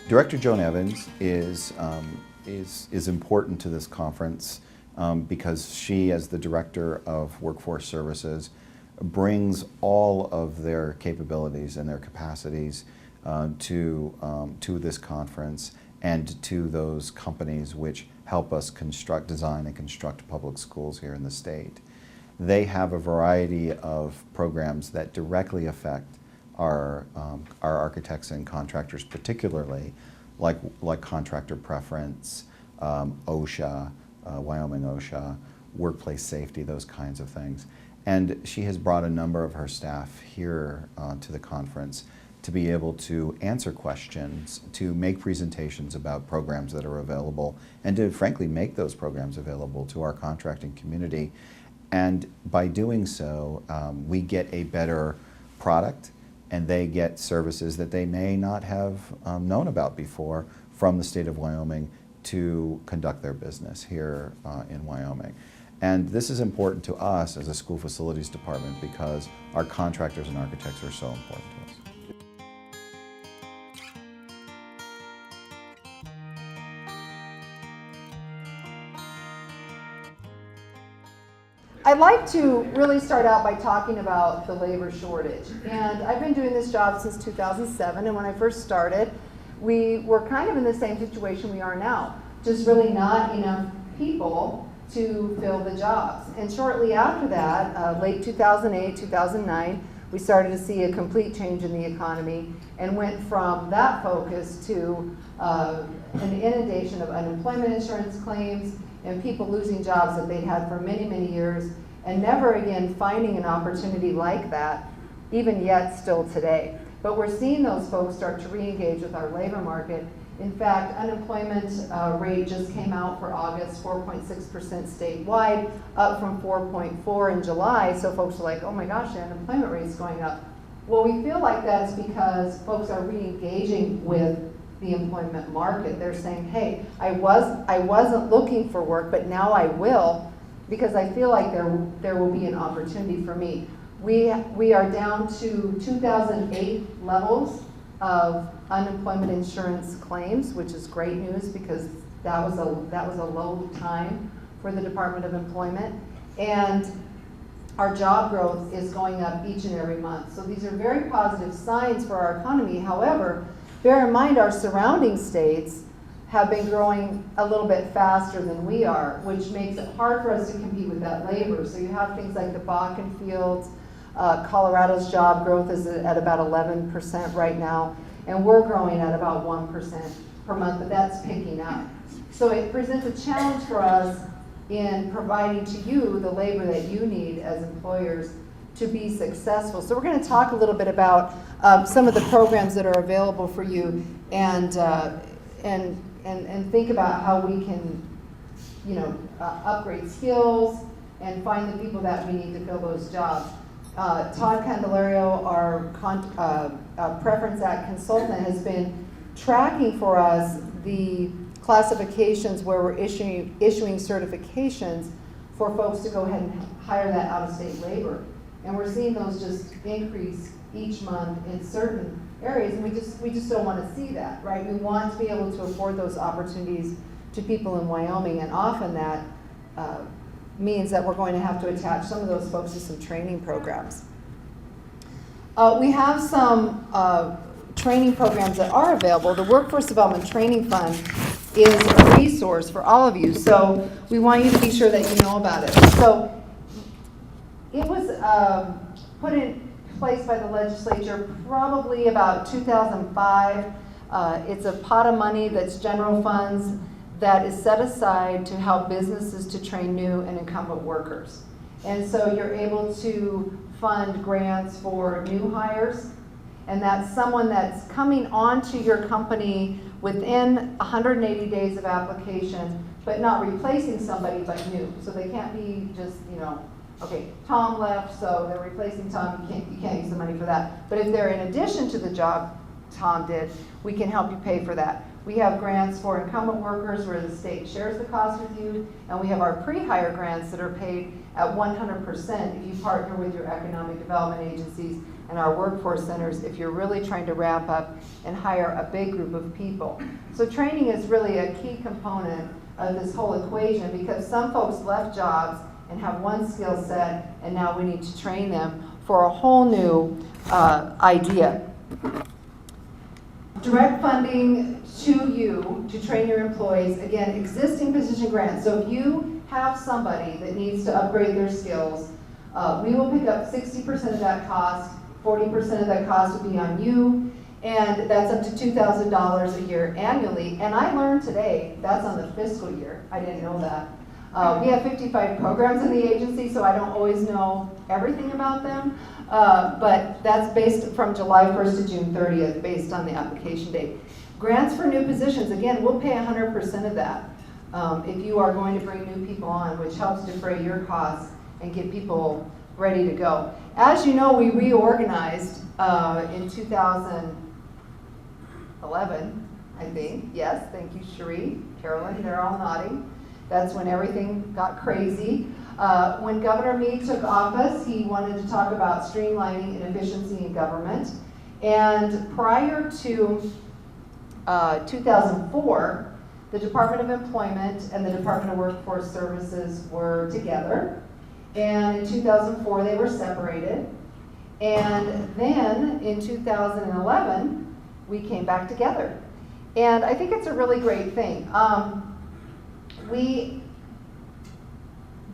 Director Joan Evans is important to this conference because she, as the Director of Workforce Services, brings all of their capabilities and their capacities to this conference and to those companies which help us design and construct public schools here in the state. They have a variety of programs that directly affect our architects and contractors, particularly like contractor preference, OSHA, Wyoming OSHA, workplace safety, those kinds of things. And she has brought a number of her staff here to the conference to be able to answer questions, to make presentations about programs that are available, and to frankly make those programs available to our contracting community. And by doing so, we get a better product, and they get services that they may not have known about before from the state of Wyoming to conduct their business here in Wyoming. And this is important to us as a school facilities department because our contractors and architects are so important to us. I'd like to really start out by talking about the labor shortage. And I've been doing this job since 2007, and when I first started, we were kind of in the same situation we are now, just really not enough people to fill the jobs. And shortly after that, late 2008, 2009, we started to see a complete change in the economy and went from that focus to an inundation of unemployment insurance claims and people losing jobs that they'd had for many, many years and never again finding an opportunity like that, even yet still today. But we're seeing those folks start to re-engage with our labor market. In fact, unemployment rate just came out for August, 4.6% statewide, up from 4.4 in July. So folks are like, oh my gosh, the unemployment rate is going up. Well, we feel like that's because folks are re-engaging with the employment market. They're saying, hey, I wasn't looking for work, but now I will because I feel like there will be an opportunity for me. We are down to 2008 levels of unemployment insurance claims, which is great news because that was a low time for the Department of Employment. And our job growth is going up each and every month. So these are very positive signs for our economy. However, bear in mind our surrounding states have been growing a little bit faster than we are, which makes it hard for us to compete with that labor. So you have things like the Bakken fields. Colorado's job growth is at about 11% right now, and we're growing at about 1% per month, but that's picking up. So it presents a challenge for us in providing to you the labor that you need as employers to be successful. So we're going to talk a little bit about some of the programs that are available for you and think about how we can, upgrade skills and find the people that we need to fill those jobs. Todd Candelario, our Preference Act consultant, has been tracking for us the classifications where we're issuing certifications for folks to go ahead and hire that out-of-state labor. And we're seeing those just increase each month in certain areas, and we just don't want to see that, right? We want to be able to afford those opportunities to people in Wyoming, and often that means that we're going to have to attach some of those folks to some training programs. We have some training programs that are available. The Workforce Development Training Fund is a resource for all of you, so we want you to be sure that you know about it. So it was put in place by the legislature probably about 2005. It's a pot of money that's general funds that is set aside to help businesses to train new and incumbent workers. And so you're able to fund grants for new hires, and that's someone that's coming onto your company within 180 days of application, but not replacing somebody but new. So they can't be just, okay, Tom left, so they're replacing Tom, you can't use the money for that. But if they're in addition to the job Tom did, we can help you pay for that. We have grants for incumbent workers where the state shares the cost with you, and we have our pre-hire grants that are paid at 100% if you partner with your economic development agencies and our workforce centers if you're really trying to ramp up and hire a big group of people. So training is really a key component of this whole equation, because some folks left jobs and have one skill set, and now we need to train them for a whole new idea. Direct funding to you to train your employees, again, existing position grants. So if you have somebody that needs to upgrade their skills, we will pick up 60% of that cost, 40% of that cost will be on you, and that's up to $2,000 a year annually. And I learned today, that's on the fiscal year. I didn't know that. We have 55 programs in the agency, so I don't always know everything about them. But that's based from July 1st to June 30th, based on the application date. Grants for new positions, again, we'll pay 100% of that if you are going to bring new people on, which helps defray your costs and get people ready to go. As you know, we reorganized in 2011, I think. Yes, thank you, Cherie, Carolyn, they're all nodding. That's when everything got crazy. When Governor Meade took office, he wanted to talk about streamlining and efficiency in government. And prior to 2004, the Department of Employment and the Department of Workforce Services were together. And in 2004, they were separated. And then in 2011, we came back together. And I think it's a really great thing.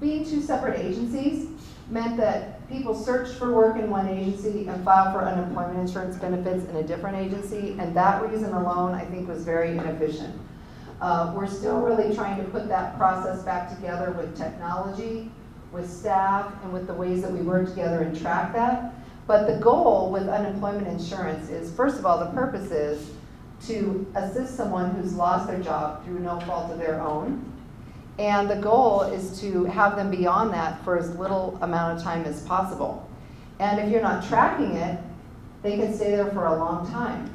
Being two separate agencies meant that people searched for work in one agency and filed for unemployment insurance benefits in a different agency, and that reason alone, I think, was very inefficient. We're still really trying to put that process back together with technology, with staff, and with the ways that we work together and track that. But the goal with unemployment insurance is, first of all, the purpose is to assist someone who's lost their job through no fault of their own. And the goal is to have them be on that for as little amount of time as possible. And if you're not tracking it, they can stay there for a long time.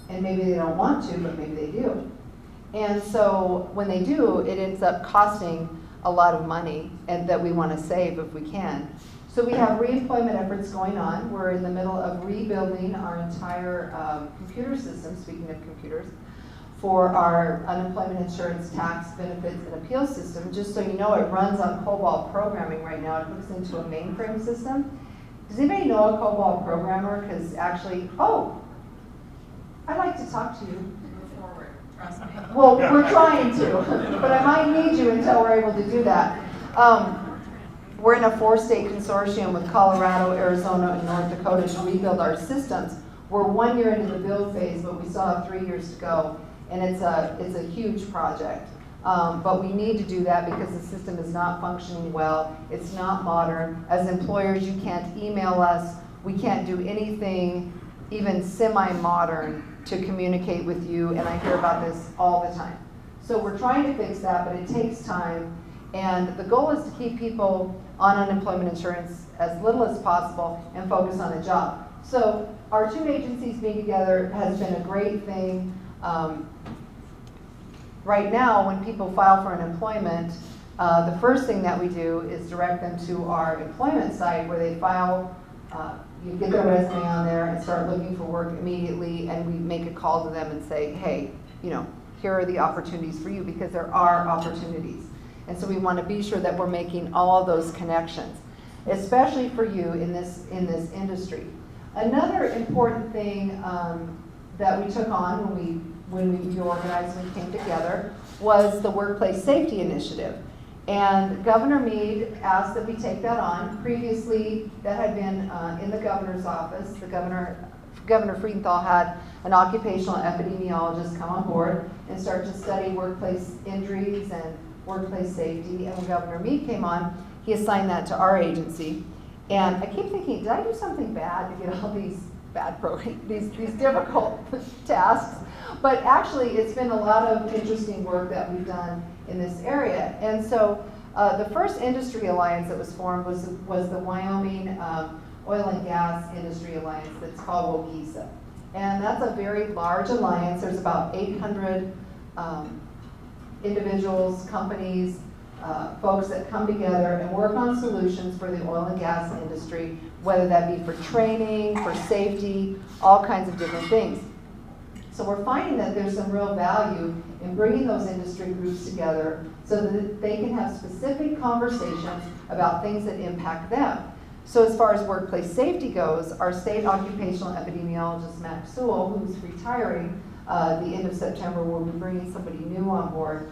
And maybe they don't want to, but maybe they do. And so when they do, it ends up costing a lot of money, and that we want to save if we can. So we have reemployment efforts going on. We're in the middle of rebuilding our entire computer system, speaking of computers, for our unemployment insurance, tax, benefits, and appeal system. Just so you know, it runs on COBOL programming right now. It hooks into a mainframe system. Does anybody know a COBOL programmer? Because actually, I'd like to talk to you. Move forward, trust me. Well, we're trying to, but I might need you until we're able to do that. We're in a 4-state consortium with Colorado, Arizona, and North Dakota to rebuild our systems. We're 1 year into the build phase, but we still have 3 years to go. And it's a huge project. But we need to do that because the system is not functioning well. It's not modern. As employers, you can't email us. We can't do anything even semi-modern to communicate with you, and I hear about this all the time. So we're trying to fix that, but it takes time. And the goal is to keep people on unemployment insurance as little as possible and focus on a job. So our two agencies being together has been a great thing. Right now, when people file for unemployment, the first thing that we do is direct them to our employment site where they file, you get their resume on there and start looking for work immediately, and we make a call to them and say, hey, here are the opportunities for you, because there are opportunities. And so we want to be sure that we're making all of those connections, especially for you in this industry. Another important thing that we took on when we reorganized and came together was the Workplace Safety Initiative. And Governor Meade asked that we take that on. Previously, that had been in the governor's office. Governor Freudenthal had an occupational epidemiologist come on board and start to study workplace injuries and workplace safety. And when Governor Meade came on, he assigned that to our agency. And I keep thinking, did I do something bad to get all these these difficult tasks? But actually, it's been a lot of interesting work that we've done in this area. And so the first industry alliance that was formed was the Wyoming Oil and Gas Industry Alliance that's called WOGISA. And that's a very large alliance. There's about 800 individuals, companies, folks that come together and work on solutions for the oil and gas industry, whether that be for training, for safety, all kinds of different things. So we're finding that there's some real value in bringing those industry groups together so that they can have specific conversations about things that impact them. So as far as workplace safety goes, our state occupational epidemiologist, Matt Sewell, who's retiring the end of September, we'll be bringing somebody new on board,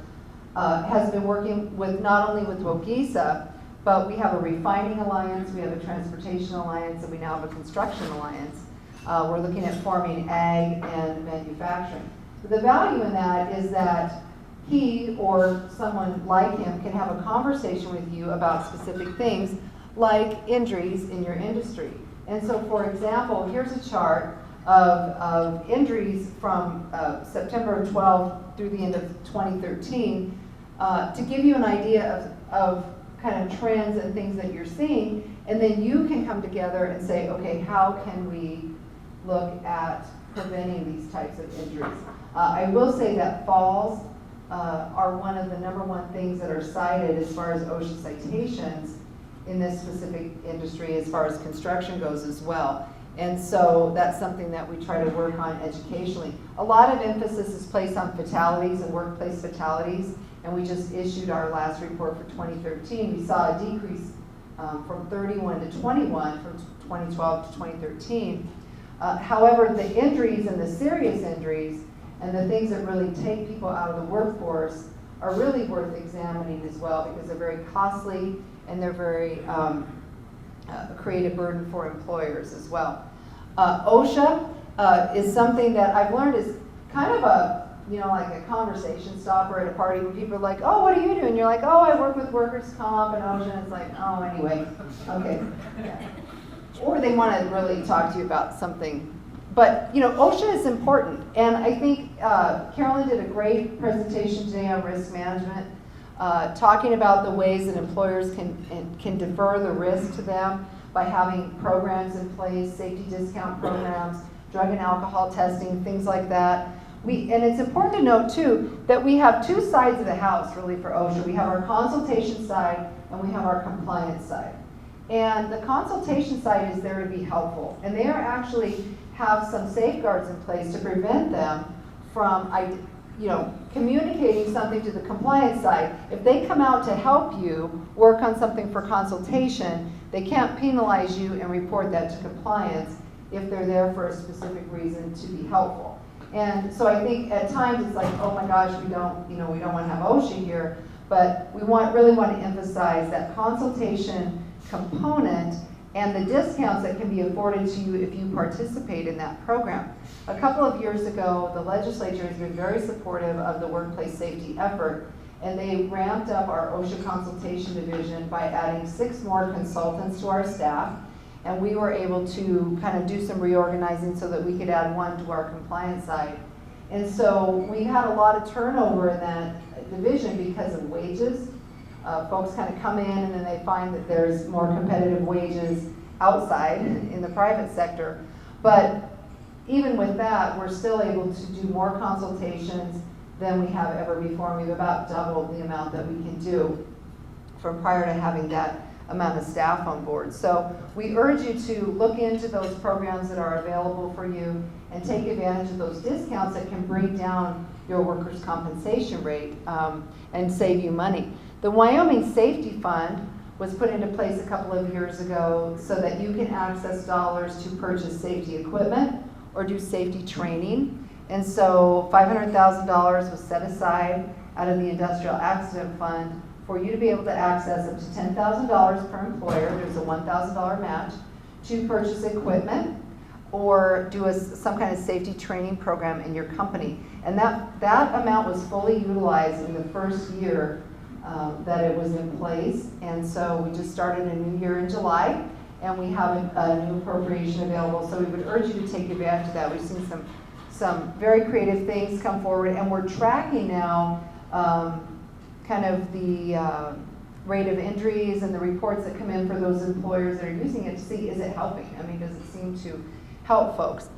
has been working with not only with WOGISA, but we have a refining alliance, we have a transportation alliance, and we now have a construction alliance. We're looking at forming ag and manufacturing. But the value in that is that he or someone like him can have a conversation with you about specific things like injuries in your industry. And so, for example, here's a chart of injuries from September 12th through the end of 2013 to give you an idea of kind of trends and things that you're seeing, and then you can come together and say, okay, how can we look at preventing these types of injuries? I will say that falls are one of the #1 things that are cited as far as OSHA citations in this specific industry as far as construction goes as well. And so that's something that we try to work on educationally. A lot of emphasis is placed on fatalities and workplace fatalities, and we just issued our last report for 2013. We saw a decrease from 31 to 21 from 2012 to 2013. However, the injuries and the serious injuries and the things that really take people out of the workforce are really worth examining as well, because they're very costly and they're very create a burden for employers as well. OSHA is something that I've learned is kind of a, like a conversation stopper at a party where people are like, oh, what do you do? And you're like, oh, I work with workers' comp and OSHA. And it's like, oh, anyway, okay. Or they want to really talk to you about something. But, OSHA is important. And I think Carolyn did a great presentation today on risk management, talking about the ways that employers can defer the risk to them by having programs in place, safety discount programs, drug and alcohol testing, things like that. And it's important to note, too, that we have two sides of the house, really, for OSHA. We have our consultation side, and we have our compliance side. And the consultation side is there to be helpful. And they are actually have some safeguards in place to prevent them from communicating something to the compliance side. If they come out to help you work on something for consultation, they can't penalize you and report that to compliance if they're there for a specific reason to be helpful. And so I think at times it's like, oh my gosh, we don't want to have OSHA here, but we really want to emphasize that consultation component and the discounts that can be afforded to you if you participate in that program. A couple of years ago, the legislature has been very supportive of the workplace safety effort, and they ramped up our OSHA consultation division by adding 6 more consultants to our staff, and we were able to kind of do some reorganizing so that we could add 1 to our compliance side. And so we had a lot of turnover in that division because of wages. Folks kind of come in and then they find that there's more competitive wages outside in the private sector. But even with that, we're still able to do more consultations than we have ever before. We've about doubled the amount that we can do from prior to having that amount of staff on board. So we urge you to look into those programs that are available for you and take advantage of those discounts that can bring down your workers' compensation rate and save you money. The Wyoming Safety Fund was put into place a couple of years ago so that you can access dollars to purchase safety equipment or do safety training. And so $500,000 was set aside out of the Industrial Accident Fund for you to be able to access up to $10,000 per employer. There's a $1,000 match to purchase equipment or do some kind of safety training program in your company. And that amount was fully utilized in the first year that it was in place. And so we just started a new year in July, and we have a new appropriation available. So we would urge you to take advantage of that. We've seen some very creative things come forward, and we're tracking now kind of the rate of injuries and the reports that come in for those employers that are using it to see, is it helping? I mean, does it seem to help folks?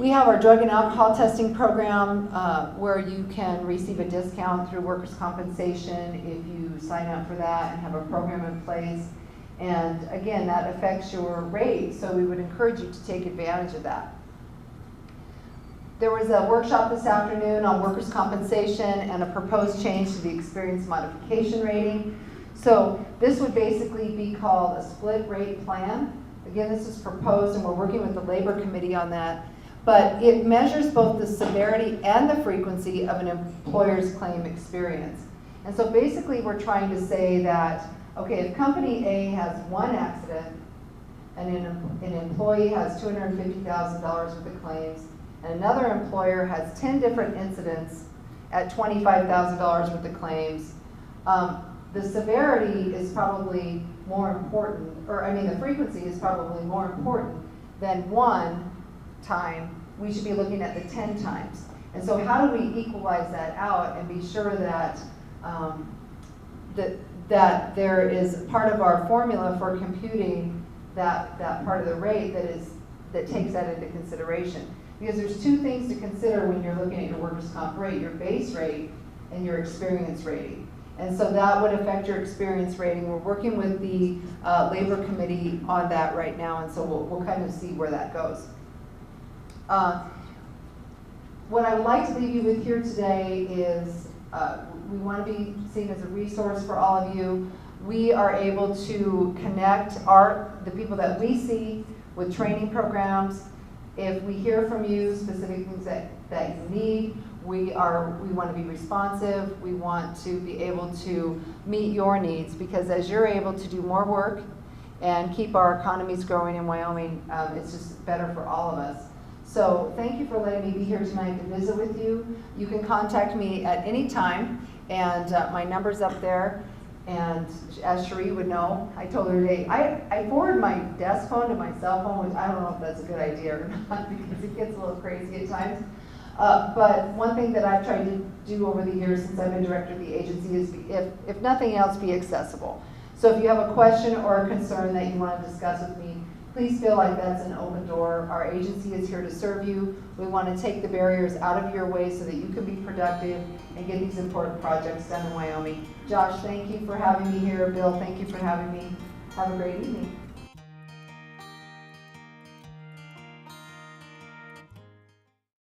We have our drug and alcohol testing program where you can receive a discount through workers' compensation if you sign up for that and have a program in place. And again, that affects your rate, so we would encourage you to take advantage of that. There was a workshop this afternoon on workers' compensation and a proposed change to the experience modification rating. So this would basically be called a split rate plan. Again, this is proposed and we're working with the Labor Committee on that. But it measures both the severity and the frequency of an employer's claim experience. And so basically we're trying to say that, okay, if company A has one accident and an employee has $250,000 worth of claims, and another employer has 10 different incidents at $25,000 worth of claims, the severity is probably more important, or I mean the frequency is probably more important than one time. We should be looking at the 10 times. And so how do we equalize that out and be sure that that there is part of our formula for computing that part of the rate that takes that into consideration? Because there's two things to consider when you're looking at your workers' comp rate, your base rate and your experience rating. And so that would affect your experience rating. We're working with the Labor Committee on that right now, and so we'll kind of see where that goes. What I would like to leave you with here today is we want to be seen as a resource for all of you. We are able to connect the people that we see with training programs. If we hear from you specific things that you need, we want to be responsive. We want to be able to meet your needs, because as you're able to do more work and keep our economies growing in Wyoming, it's just better for all of us. So thank you for letting me be here tonight to visit with you. You can contact me at any time, and my number's up there. And as Cherie would know, I told her today, I forward my desk phone to my cell phone, which I don't know if that's a good idea or not, because it gets a little crazy at times. But one thing that I've tried to do over the years since I've been director of the agency is, if nothing else, be accessible. So if you have a question or a concern that you want to discuss with me, please feel like that's an open door. Our agency is here to serve you. We want to take the barriers out of your way so that you can be productive and get these important projects done in Wyoming. Josh, thank you for having me here. Bill, thank you for having me. Have a great evening.